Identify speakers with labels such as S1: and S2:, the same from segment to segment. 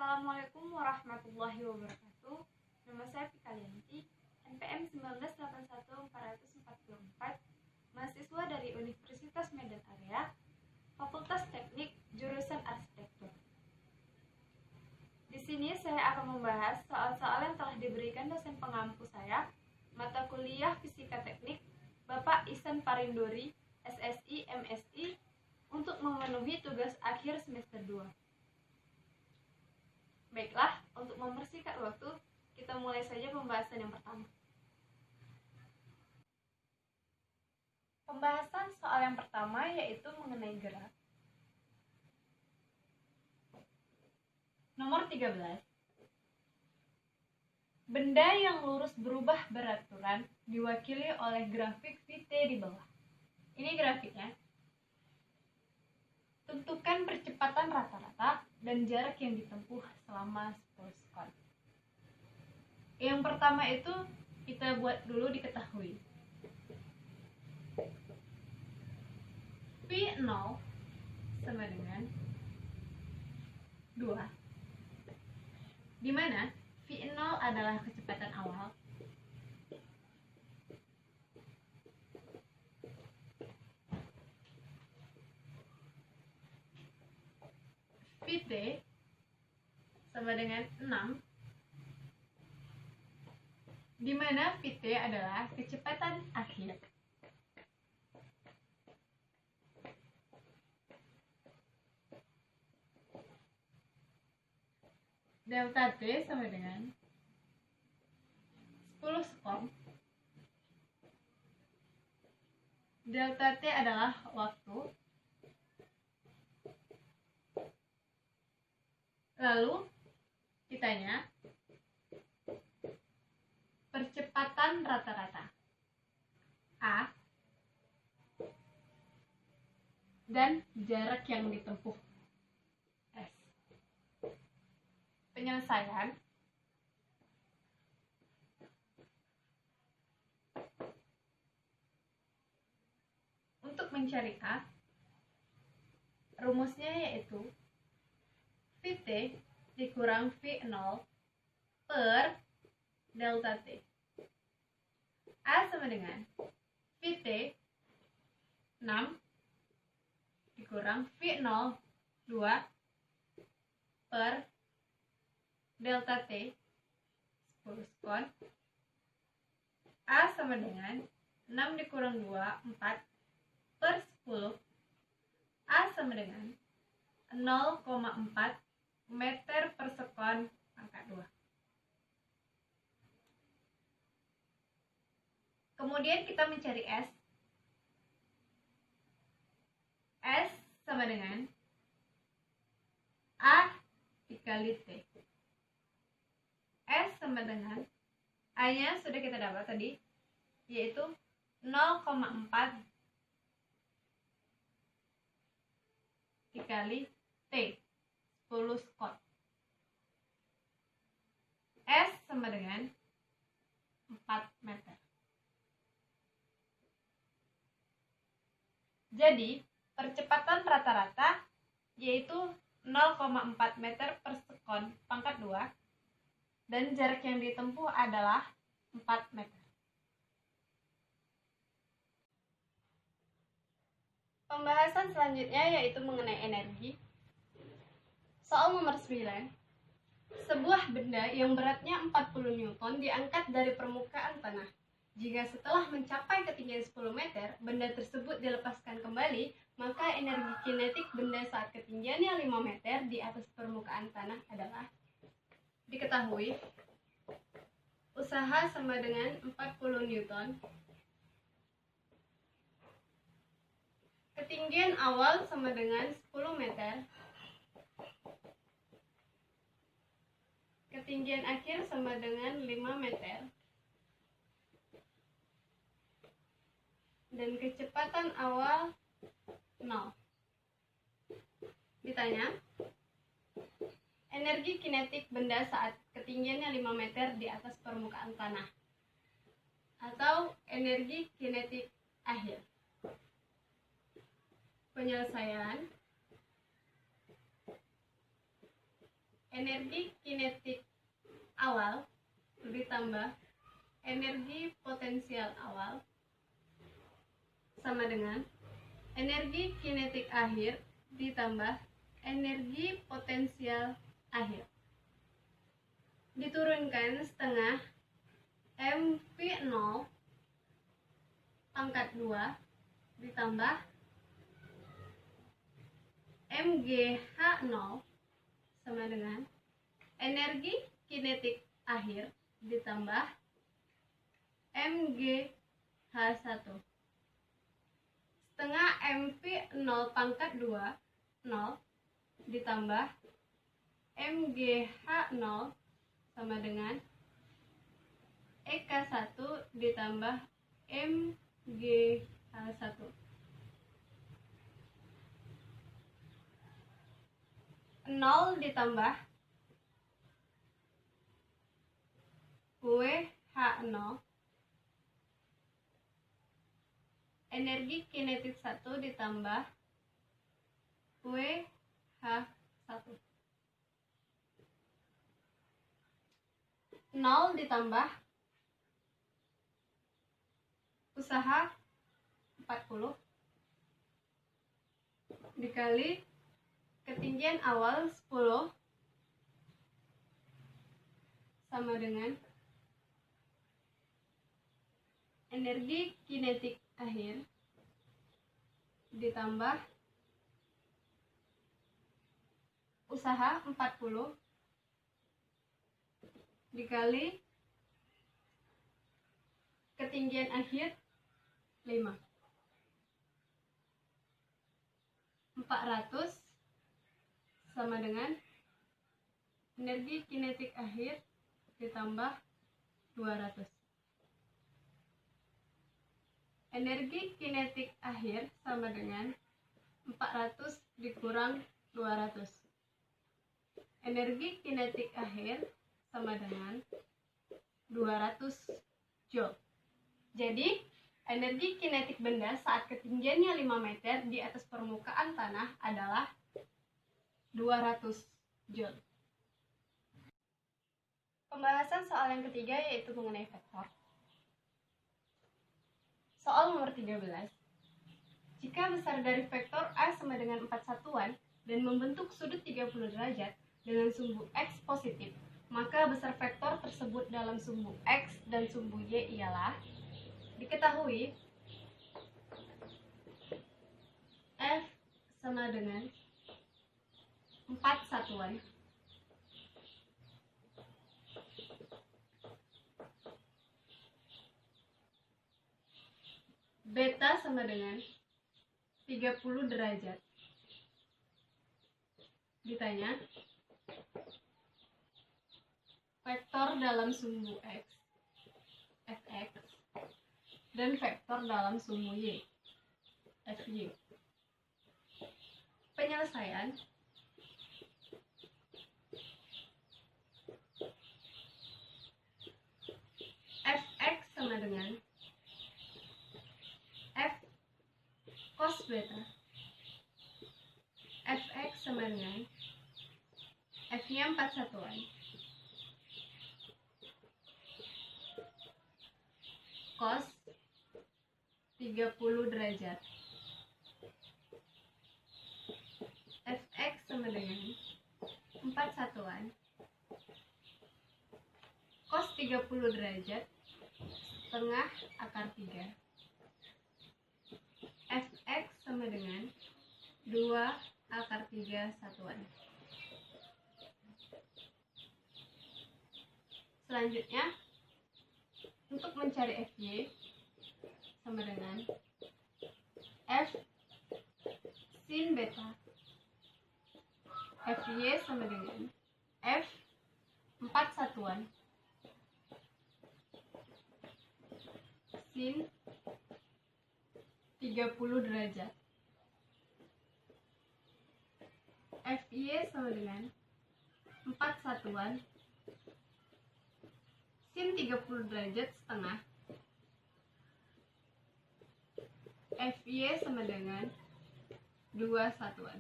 S1: Assalamualaikum warahmatullahi wabarakatuh. Nama saya Pikalianti, NPM 1981444, mahasiswa dari Universitas Medan Area, Fakultas Teknik, jurusan Arsitektur. Di sini saya akan membahas soal-soal yang telah diberikan dosen pengampu saya, mata kuliah Fisika Teknik, Bapak Ihsan Parindori, SSI, MSI, untuk memenuhi tugas akhir semester 2. Baiklah, untuk mempersingkat waktu, kita mulai saja pembahasan yang pertama. Pembahasan soal yang pertama yaitu mengenai gerak. Nomor 13. Benda yang lurus berubah beraturan diwakili oleh grafik VT di bawah. Ini grafiknya. Tentukan percepatan rata-rata dan jarak yang ditempuh selama 10 sekon. Yang pertama itu kita buat dulu diketahui. V0 sama dengan 2. Di mana V0 adalah kecepatan awal. Vt sama dengan 6, di mana Vt adalah kecepatan akhir. Delta T sama dengan 10 sekon. Delta T adalah waktu. Lalu ditanya percepatan rata-rata A dan jarak yang ditempuh S. Penyelesaian. Untuk mencari A, rumusnya yaitu Vt dikurang V0 per delta T. A sama dengan Vt 6 dikurang V0 2 per delta T 10 sekon. A sama dengan 6 dikurang 2 4 per 10. A sama dengan 0,4 meter per sekon pangkat 2. Kemudian kita mencari S. S sama dengan A dikali T. S sama dengan A-nya sudah kita dapat tadi, yaitu 0,4 dikali T 10 sekon. S sama dengan 4 meter. Jadi, percepatan rata-rata yaitu 0,4 meter per sekon pangkat 2 dan jarak yang ditempuh adalah 4 meter. Pembahasan selanjutnya yaitu mengenai energi. Soal nomor 9. Sebuah benda yang beratnya 40 Newton diangkat dari permukaan tanah. Jika setelah mencapai ketinggian 10 meter, benda tersebut dilepaskan kembali, maka energi kinetik benda saat ketinggiannya 5 meter di atas permukaan tanah adalah diketahui. Usaha sama dengan 40 Newton. Ketinggian awal sama dengan 10 meter. Ketinggian akhir sama dengan 5 meter. Dan kecepatan awal 0. Ditanya, energi kinetik benda saat ketinggiannya 5 meter di atas permukaan tanah, atau energi kinetik akhir. Penyelesaian. energi kinetik awal ditambah energi potensial awal sama dengan energi kinetik akhir ditambah energi potensial akhir. Diturunkan setengah mv0 pangkat 2 ditambah mgh0 sama dengan energi kinetik akhir ditambah mgh1 setengah mv0 pangkat 2 0 ditambah mgh0 sama dengan ek1 ditambah mgh1. Nol ditambah WH0 energi kinetik 1 ditambah WH1. 0 ditambah usaha 40 dikali ketinggian awal 10 sama dengan energi kinetik akhir ditambah usaha 40 dikali ketinggian akhir 5. 400 sama dengan energi kinetik akhir ditambah 200. Energi kinetik akhir sama dengan 400 dikurang 200. Energi kinetik akhir sama dengan 200 Joule. Jadi, energi kinetik benda saat ketinggiannya 5 meter di atas permukaan tanah adalah 200 Joule. Pembahasan soal yang ketiga yaitu mengenai vektor. Soal nomor 13. Jika besar dari vektor A sama dengan 4 satuan dan membentuk sudut 30 derajat dengan sumbu X positif, maka besar vektor tersebut dalam sumbu X dan sumbu Y ialah diketahui F sama dengan 4 satuan beta sama dengan 30 derajat. Ditanya vektor dalam sumbu X Fx dan vektor dalam sumbu Y Fy. Penyelesaian Fx sama dengan F cos beta. Fx sama dengan F-nya 4 satuan cos 30 derajat. Fx sama dengan 4 satuan cos 30 derajat setengah akar 3. Fx sama dengan 2 akar 3 satuan. Selanjutnya, untuk mencari Fy sama dengan F sin beta. Fy sama dengan F 4 satuan sin 30 derajat. Fy sama dengan 4 satuan sin 30 derajat setengah. Fy sama dengan 2 satuan.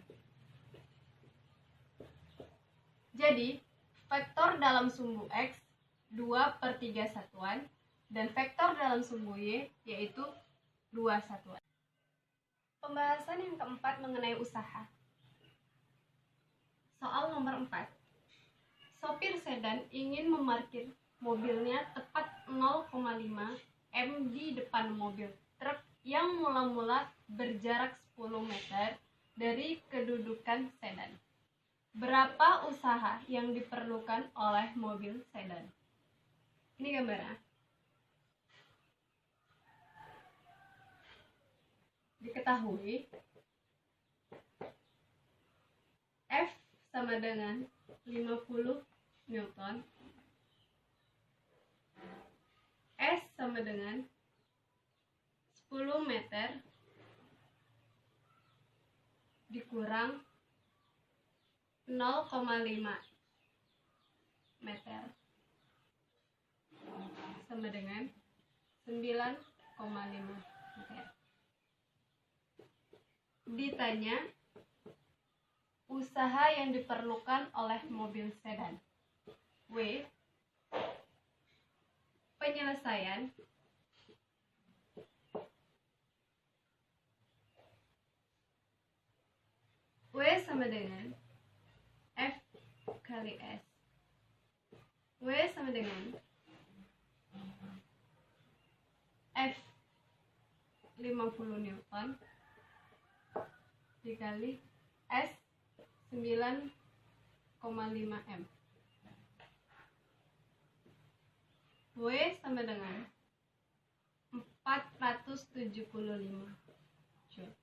S1: Jadi, vektor dalam sumbu X 2/3 satuan, dan vektor dalam sumbu Y yaitu 2 satuan. Pembahasan yang keempat mengenai usaha. Soal nomor 4. Sopir sedan ingin memarkir mobilnya tepat 0,5 m di depan mobil truk yang mula-mula berjarak 10 meter dari kedudukan sedan. Berapa usaha yang diperlukan oleh mobil sedan? Ini gambarnya. Diketahui F sama dengan 50 Newton, S sama dengan 10 meter dikurang 0,5 meter sama dengan 9,5 meter. Ditanya usaha yang diperlukan oleh mobil sedan. W. Penyelesaian W sama dengan F kali S. W sama dengan F 50 Newton dikali S 9,5 M. W sama dengan 475 Joule.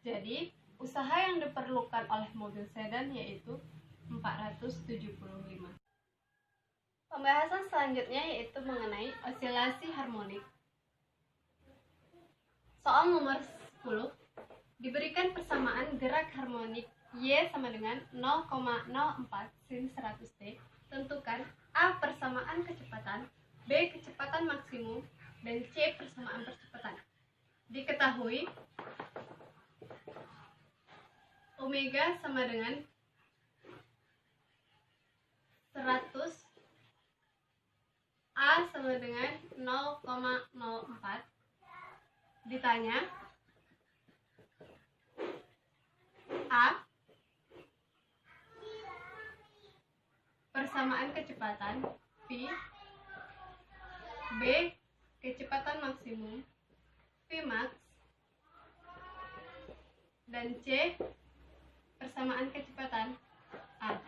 S1: Jadi, usaha yang diperlukan oleh mobil sedan yaitu 475. Pembahasan selanjutnya yaitu mengenai osilasi harmonik. Soal nomor 10. Diberikan persamaan gerak harmonik Y sama dengan 0,04 sin 100T. Tentukan A persamaan kecepatan, B kecepatan maksimum, dan C persamaan percepatan. Diketahui omega sama dengan 100, A sama dengan 0,04. Ditanya A persamaan kecepatan, V, B kecepatan maksimum, V max, dan C persamaan kecepatan, A.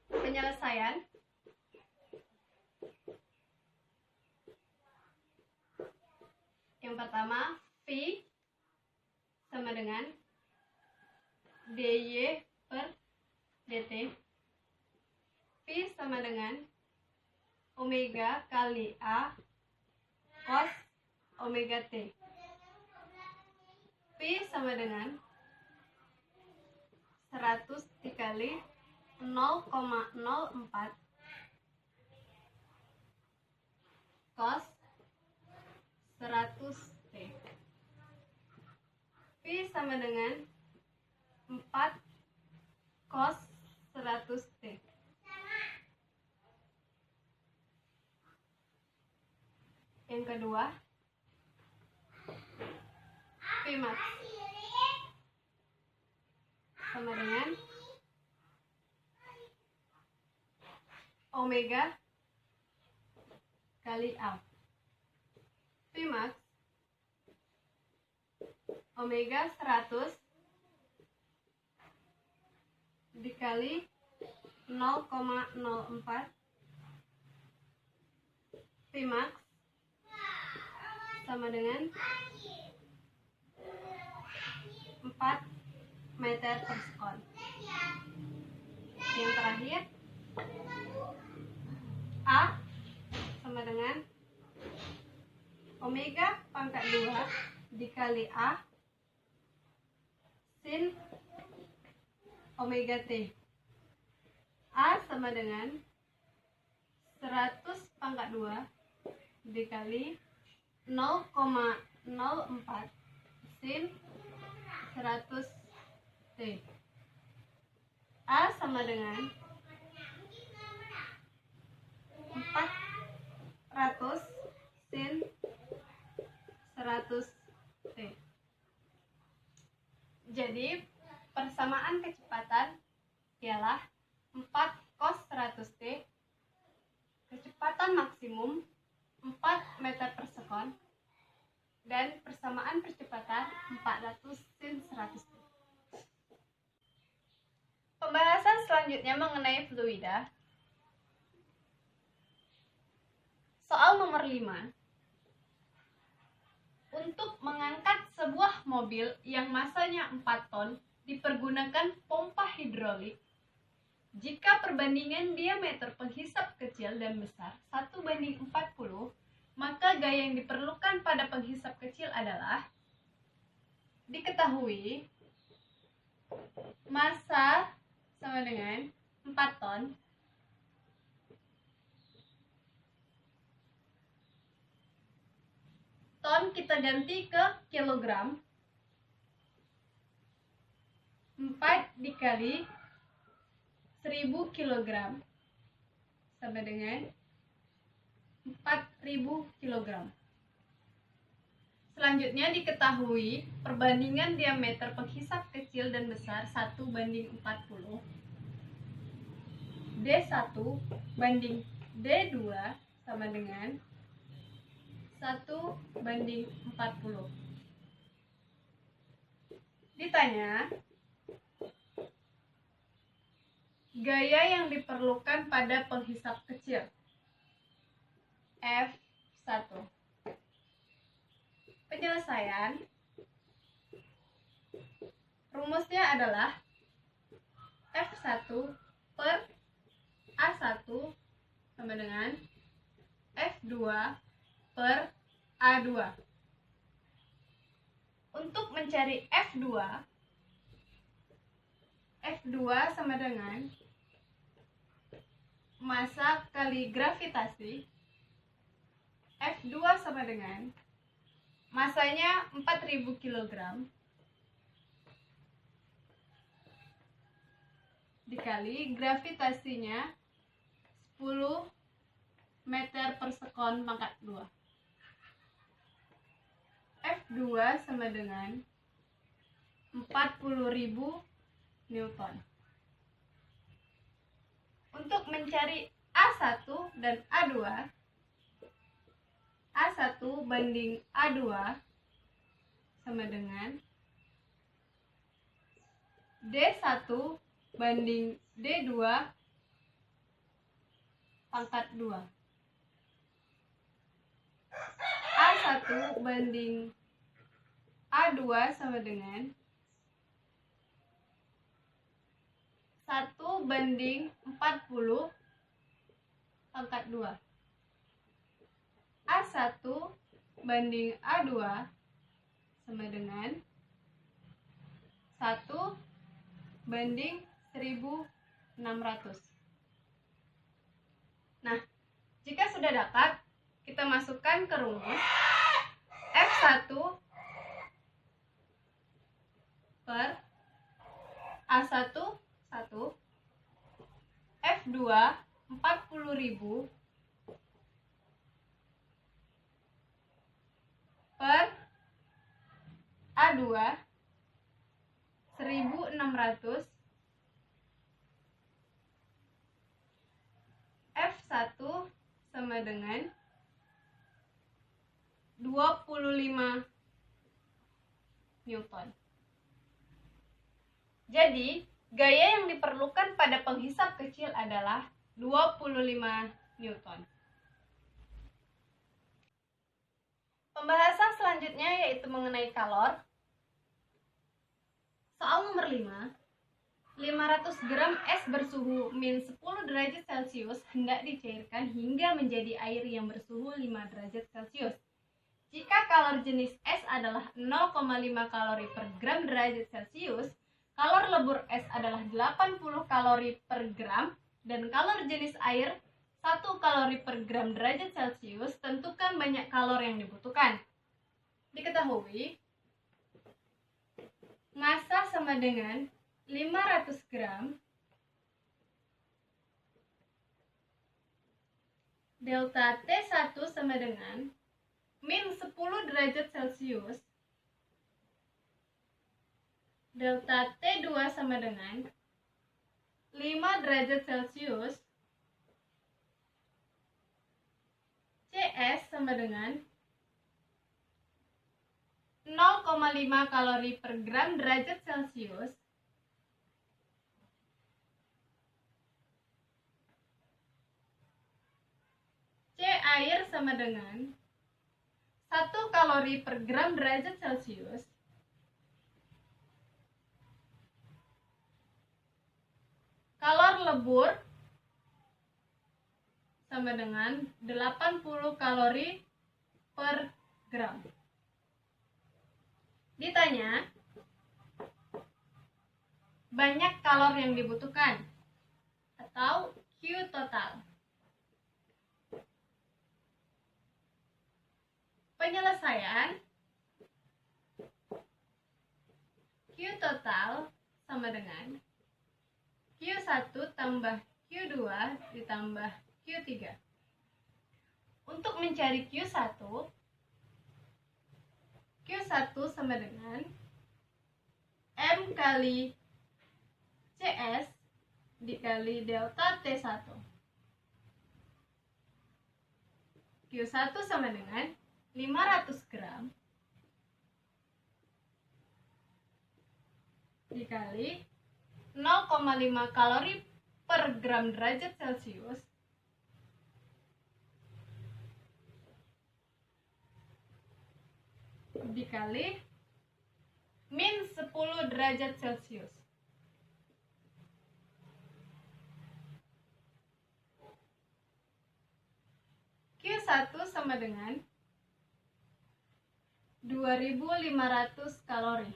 S1: Penyelesaian yang pertama, V sama dengan dy per dt. V sama dengan omega kali A cos omega t. V sama dengan 100 dikali 0,04 cos 100 T. V sama dengan 4 cos 100 T. Yang kedua, V max sama dengan omega kali A. V max omega 100 dikali 0,04 V max sama dengan 4 meter per sekon. Yang terakhir, A sama dengan omega pangkat 2 dikali A sin omega T. A sama dengan 100 pangkat 2 dikali 0,04 sin 100 T. sama dengan 400 sin 100 T. Jadi persamaan kecepatan ialah 4 cos 100 T, kecepatan maksimum 4 meter per sekon, dan persamaan percepatan 400 sin 100 T. Pembahasan selanjutnya mengenai fluida. Soal nomor 5. Untuk mengangkat sebuah mobil yang masanya 4 ton dipergunakan pompa hidrolik. Jika perbandingan diameter penghisap kecil dan besar 1:40, maka gaya yang diperlukan pada penghisap kecil adalah diketahui massa sama dengan 4 ton ton kita ganti ke kilogram, 4 dikali 1000 kilogram sama dengan 4000 kilogram. Selanjutnya diketahui perbandingan diameter penghisap kecil dan besar 1:40, D1 banding D2 sama dengan 1:40. Ditanya, gaya yang diperlukan pada penghisap kecil. F1. Penyelesaian. Rumusnya adalah F1 per A1 sama dengan F2 per A2. Untuk mencari F2 sama dengan massa kali gravitasi. F2 sama dengan massanya 4000 kg dikali gravitasinya 10 meter per sekon pangkat 2. F2 sama dengan 40.000 Newton. Untuk mencari A1 dan A2, A1 banding A2 sama dengan D1 banding D2 pangkat 2. A1 banding A2 sama dengan 1:40 pangkat 2. A1 banding A2 sama dengan 1:1600. Nah, jika sudah dapat, kita masukkan ke rumus F1 per A1 1, F2 40.000 per A2 1600, F1 sama dengan 25 Newton. Jadi, gaya yang diperlukan pada penghisap kecil adalah 25 Newton. Pembahasan selanjutnya yaitu mengenai kalor. Soal nomor 5. 500 gram es bersuhu min 10 derajat Celcius hendak dicairkan hingga menjadi air yang bersuhu 5 derajat Celcius. Jika kalor jenis es adalah 0,5 kalori per gram derajat Celcius, kalor lebur es adalah 80 kalori per gram, dan kalor jenis air 1 kalori per gram derajat Celcius. Tentukan banyak kalor yang dibutuhkan. Diketahui massa sama dengan 500 gram delta T1 sama dengan min 10 derajat Celcius, delta T2 sama dengan 5 derajat Celcius, CS sama dengan 0,5 kalori per gram derajat Celcius, C air sama dengan 1 kalori per gram derajat Celcius, kalor lebur sama dengan 80 kalori per gram. Ditanya, banyak kalor yang dibutuhkan atau Q total. Penyelesaian Q total sama dengan Q1 tambah Q2 ditambah Q3. Untuk mencari Q1 sama dengan M kali CS dikali delta T1. Q1 sama dengan 500 gram dikali 0,5 kalori per gram derajat Celcius dikali min 10 derajat Celcius. Q1 sama dengan 2500 kalori.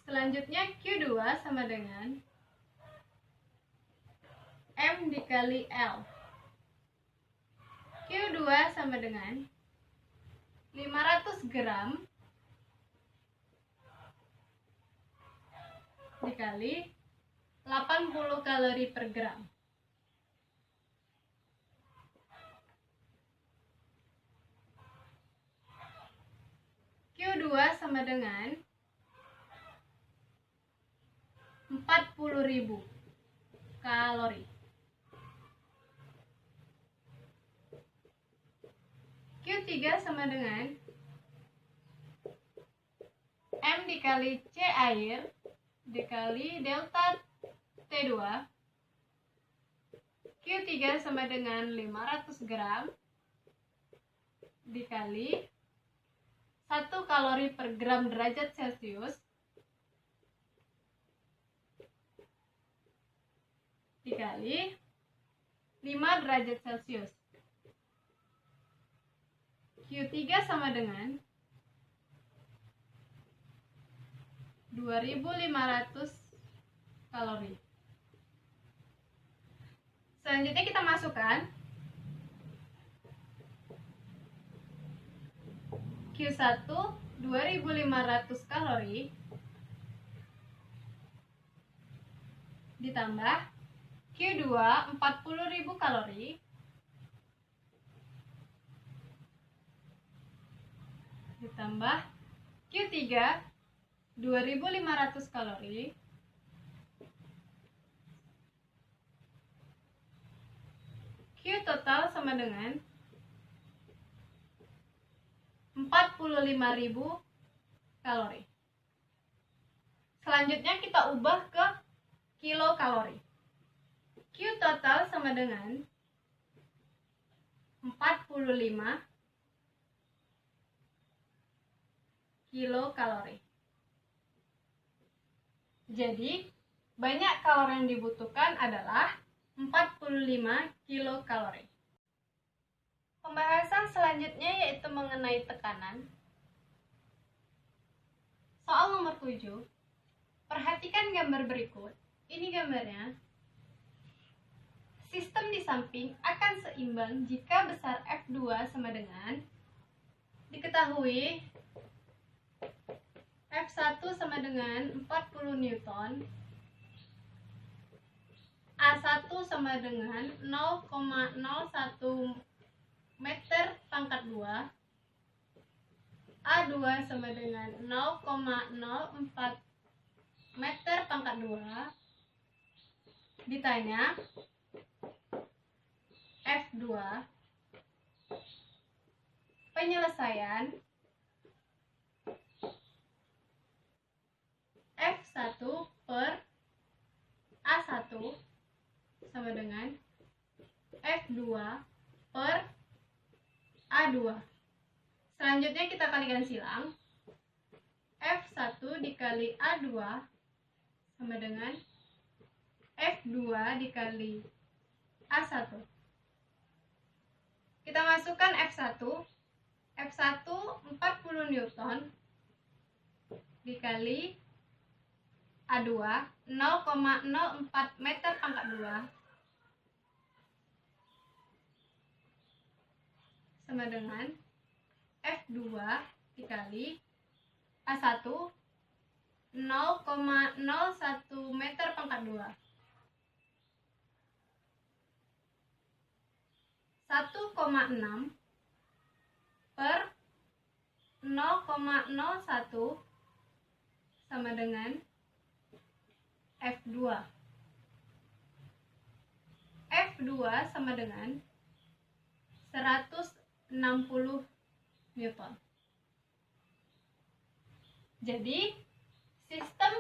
S1: Selanjutnya Q2 sama dengan M dikali L. Q2 sama dengan 500 gram dikali 80 kalori per gram. Q2 sama dengan 40.000 kalori. Q3 sama dengan M dikali C air dikali delta T2. Q3 sama dengan 500 gram dikali 1 kalori per gram derajat Celcius dikali 5 derajat Celcius. Q3 sama dengan 2500 kalori. Selanjutnya kita masukkan Q1 2500 kalori ditambah Q2 40.000 kalori ditambah Q3 2500 kalori Q total sama dengan 45.000 kalori. Selanjutnya kita ubah ke kilokalori. Q total sama dengan 45 kilokalori. Jadi, banyak kalori yang dibutuhkan adalah 45 kilokalori. Pembahasan selanjutnya yaitu mengenai tekanan. Soal nomor 7. Perhatikan gambar berikut. Ini gambarnya. Sistem di samping akan seimbang jika besar F2 sama dengan diketahui F1 sama dengan 40 Newton. A1 sama dengan 0,01 meter pangkat 2. A2 sama dengan 0,04 meter pangkat 2. Ditanya F2 penyelesaian F1 per A1 sama dengan F2 per A2. Selanjutnya kita kalikan silang. F1 dikali A2 sama dengan F2 dikali A1. Kita masukkan F1. F1 40 Newton dikali A2 0,04 meter pangkat 2 sama dengan F2 dikali A1 0,01 meter pangkat 2. 1,6 per 0,01 sama dengan F2. F2 sama dengan 160 Newton. Jadi, sistem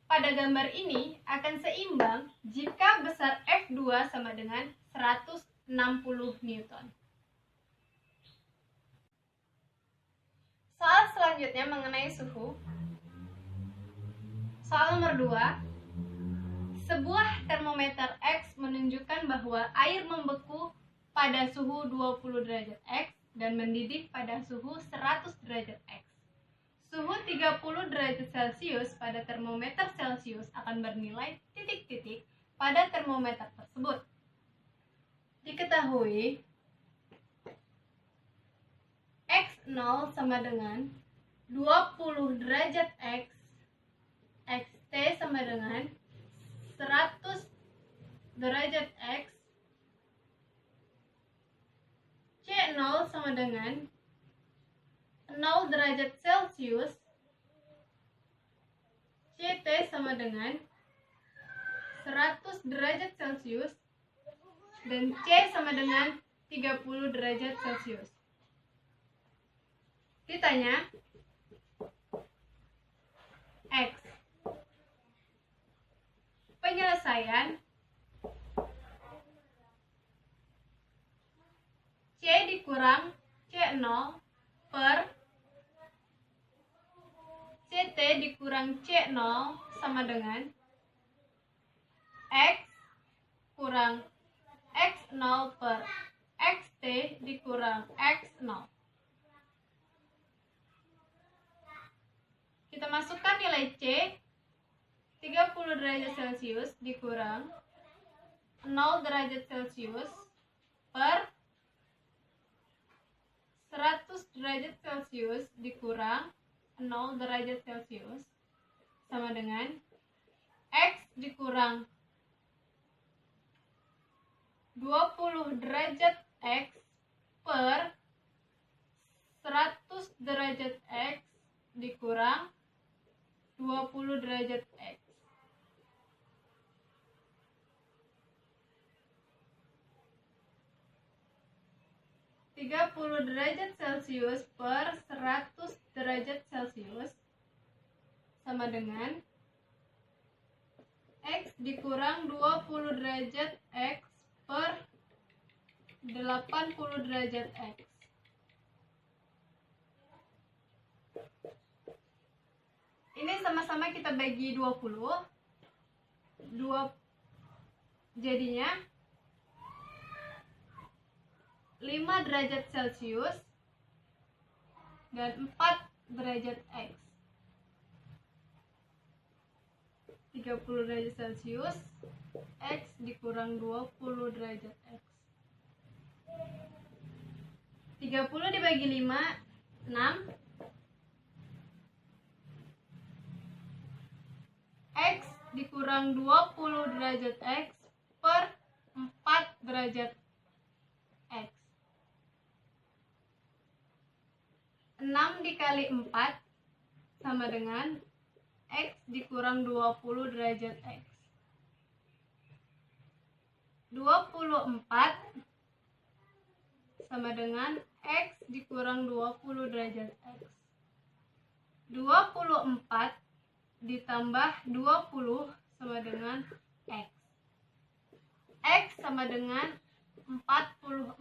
S1: pada gambar ini akan seimbang jika besar F2 sama dengan 160 Newton. Soal selanjutnya mengenai suhu. Soal nomor 2. Sebuah termometer X menunjukkan bahwa air membeku pada suhu 20 derajat X dan mendidih pada suhu 100 derajat X. Suhu 30 derajat Celcius pada termometer Celcius akan bernilai titik-titik pada termometer tersebut. Diketahui X0 sama dengan 20 derajat X, XT sama dengan 100 derajat X, C0 sama dengan 0 derajat Celcius, CT sama dengan 100 derajat Celcius, dan C sama dengan 30 derajat Celcius. Ditanya X. Penyelesaian C dikurang C0 per CT dikurang C0 sama dengan X kurang X0 per XT dikurang X0. Kita masukkan nilai C, 30 derajat Celcius dikurang 0 derajat Celcius per 100 derajat Celcius dikurang 0 derajat Celcius sama dengan X dikurang 20 derajat X per 100 derajat X dikurang 20 derajat X. (30 derajat Celcius per 100 derajat Celcius sama dengan X dikurang 20 derajat X per 80 derajat X. Ini sama-sama kita bagi 20. Jadinya 5 derajat Celcius dan 4 derajat X. 30 derajat Celcius X dikurang 20 derajat X. 30 dibagi 5, 6. X dikurang 20 derajat X per 4 derajat X. 6 dikali 4 sama dengan X dikurang 20 derajat X. 24 sama dengan X dikurang 20 derajat X. 24 ditambah 20 sama dengan X. X sama dengan 44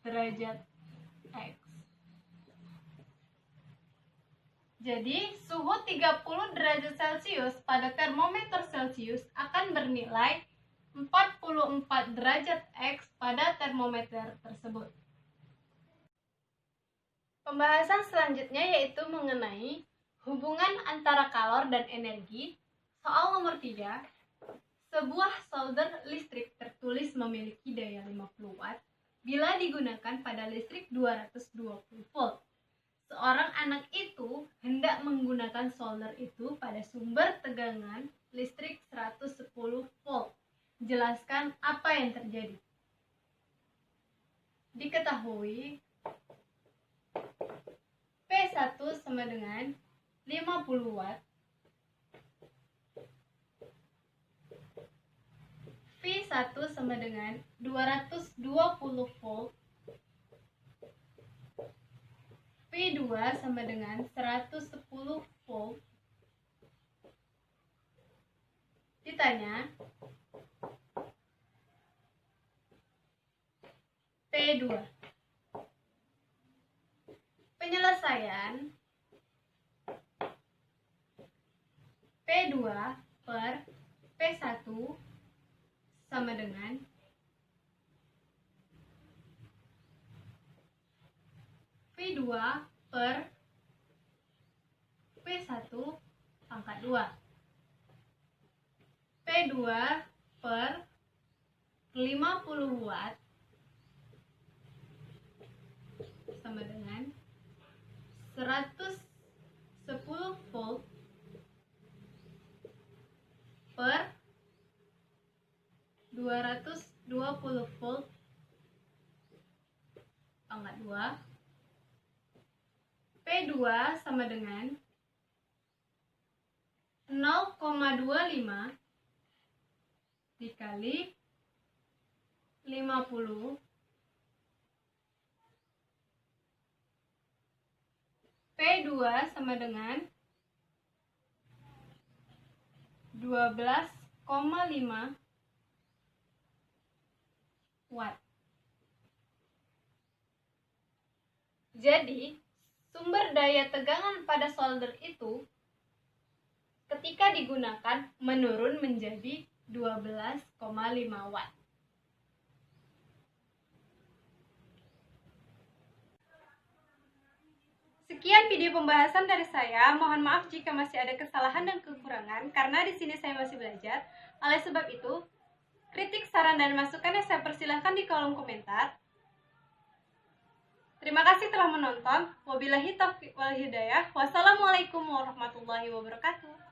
S1: derajat X. Jadi, suhu 30 derajat Celcius pada termometer Celcius akan bernilai 44 derajat X pada termometer tersebut. Pembahasan selanjutnya yaitu mengenai hubungan antara kalor dan energi. Soal nomor 3. Sebuah solder listrik tertulis memiliki daya 50 watt bila digunakan pada listrik 220 volt. Seorang anak itu hendak menggunakan solder itu pada sumber tegangan listrik 110 volt. Jelaskan apa yang terjadi. Diketahui P1 sama dengan 50 watt, V1 sama dengan 220 volt, V2 sama dengan 110 volt. Ditanya P2. Penyelesaian P2 per P1 sama dengan V2 per P1 pangkat 2. P2 per 50 watt sama dengan 110 volt per 220 volt pangkat 2. P2 sama dengan 0,25 dikali 50 P2 sama dengan 12,5 watt. Jadi, sumber daya tegangan pada solder itu ketika digunakan menurun menjadi 12,5 watt. Sekian video pembahasan dari saya. Mohon maaf jika masih ada kesalahan dan kekurangan karena di sini saya masih belajar. Oleh sebab itu, kritik, saran, dan masukan yang saya persilahkan di kolom komentar. Terima kasih telah menonton. Wabillahi taufiq wal hidayah. Wassalamualaikum warahmatullahi wabarakatuh.